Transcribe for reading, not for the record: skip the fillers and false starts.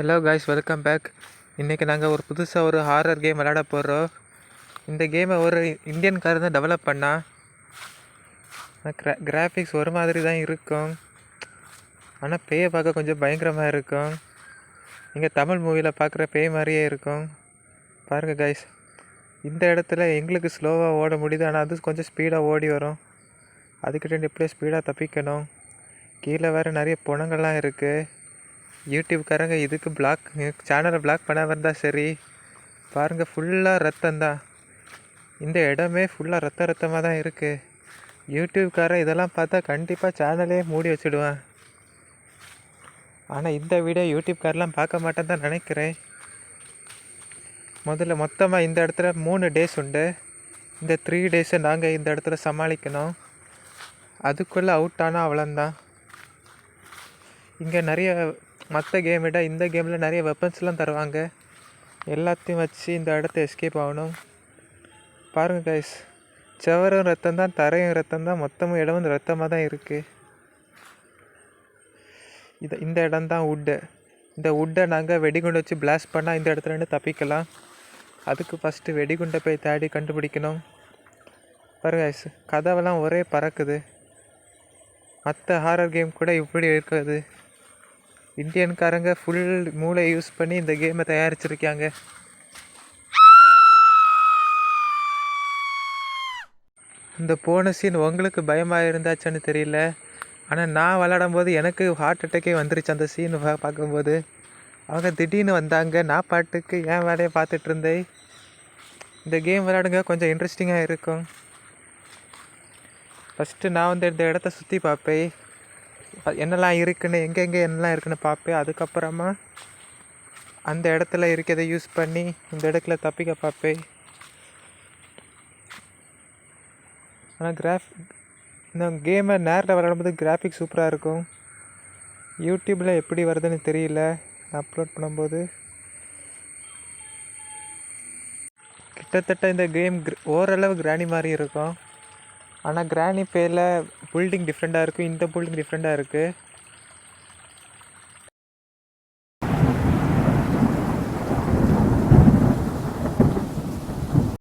Hello guys, welcome back. இன்றைக்கி நாங்கள் புதுசாக ஒரு ஹாரர் கேம் விளையாட போகிறோம். இந்த கேமை ஒரு இந்தியன்காரர் தான் டெவலப் பண்ணா. கிராஃபிக்ஸ் ஒரு மாதிரி தான் இருக்கும், ஆனால் பேயை பார்க்க கொஞ்சம் பயங்கரமாக இருக்கும். நீங்கள் தமிழ் மூவியில் பார்க்குற பேய் மாதிரியே இருக்கும். பாருங்கள் காய்ஸ், இந்த இடத்துல எங்களுக்கு ஸ்லோவாக ஓட முடியுது, ஆனால் அது கொஞ்சம் ஸ்பீடாக ஓடி வரும். அதுக்கிட்ட எப்படியே ஸ்பீடாக தப்பிக்கணும். கீழே வேறு நிறைய புணங்கள்லாம் இருக்குது. யூடியூப்காரங்க இதுக்கு சேனலை பிளாக் பண்ணாமல் இருந்தால் சரி. பாருங்கள், ஃபுல்லாக ரத்தம்தான். இந்த இடமே ஃபுல்லாக ரத்தமாக தான் இருக்குது. யூடியூப்காரன் இதெல்லாம் பார்த்தா கண்டிப்பாக சேனலே மூடி வச்சுடுவேன். ஆனால் இந்த வீடியோ யூடியூப்காரெலாம் பார்க்க மாட்டேன்னு தான் நினைக்கிறேன். முதல்ல மொத்தமாக இந்த இடத்துல 3 டேஸ் உண்டு. இந்த 3 டேஸை நாங்கள் இந்த இடத்துல சமாளிக்கணும். அதுக்குள்ளே அவுட் ஆனால் அவ்வளோந்தான். இங்கே நிறைய மற்ற கேம் விட இந்த கேமில் நிறைய வெப்பன்ஸ்லாம் தருவாங்க. எல்லாத்தையும் வச்சு இந்த இடத்த எஸ்கேப் ஆகணும். பாருங்கள் கைஸ், செவரும் ரத்தம் தான், தரையும் ரத்தம் தான், மொத்தமும் இடம் வந்து ரத்தமாக தான் இருக்குது. இந்த இடம் தான் வுட்டு. இந்த வுட்டை நாங்கள் வெடிகுண்டை வச்சு பிளாஸ்ட் பண்ணால் இந்த இடத்துல இருந்து தப்பிக்கலாம். அதுக்கு ஃபஸ்ட்டு வெடிகுண்டை போய் தேடி கண்டுபிடிக்கணும். பாருங்க கைஸ், கதவெல்லாம் ஒரே பறக்குது. மற்ற ஹாரர் கேம் கூட இப்படி இருக்காது. இந்தியன்காரங்க ஃபுல் மூளை யூஸ் பண்ணி இந்த கேமை தயாரிச்சிருக்காங்க. இந்த போன சீன் உங்களுக்கு பயமாக இருந்தாச்சுன்னு தெரியல, ஆனால் நான் விளையாடும் போது எனக்கு ஹார்ட் அட்டாக்கே வந்துருச்சு. அந்த சீன் பார்க்கும்போது அவங்க திடீர்னு வந்தாங்க. நான் பாட்டுக்கு என் வேலையை பார்த்துட்டு இருந்தேன். இந்த கேம் விளையாடுங்க, கொஞ்சம் இன்ட்ரெஸ்டிங்காக இருக்கும். ஃபஸ்ட்டு நான் இந்த இடத்த சுற்றி பார்ப்பேன், என்னெல்லாம் இருக்குன்னு, எங்கெங்கே என்னெல்லாம் இருக்குன்னு பார்ப்பேன். அதுக்கப்புறமா அந்த இடத்துல இருக்கிறத யூஸ் பண்ணி இந்த இடத்துல தப்பிக்க பார்ப்பேன். ஆனால் இந்த கேமை நேரில் விளையாடும்போது கிராஃபிக்ஸ் சூப்பராக இருக்கும். யூடியூப்பில் எப்படி வருதுன்னு தெரியல. அப்லோட் பண்ணும்போது கிட்டத்தட்ட இந்த கேம் ஓரளவு கிராணி மாதிரி இருக்கும். ஆனால் கிராணி பேரில் பில்டிங் டிஃப்ரெண்ட்டாக இருக்கும், இந்த பில்டிங் டிஃப்ரெண்ட்டாக இருக்குது.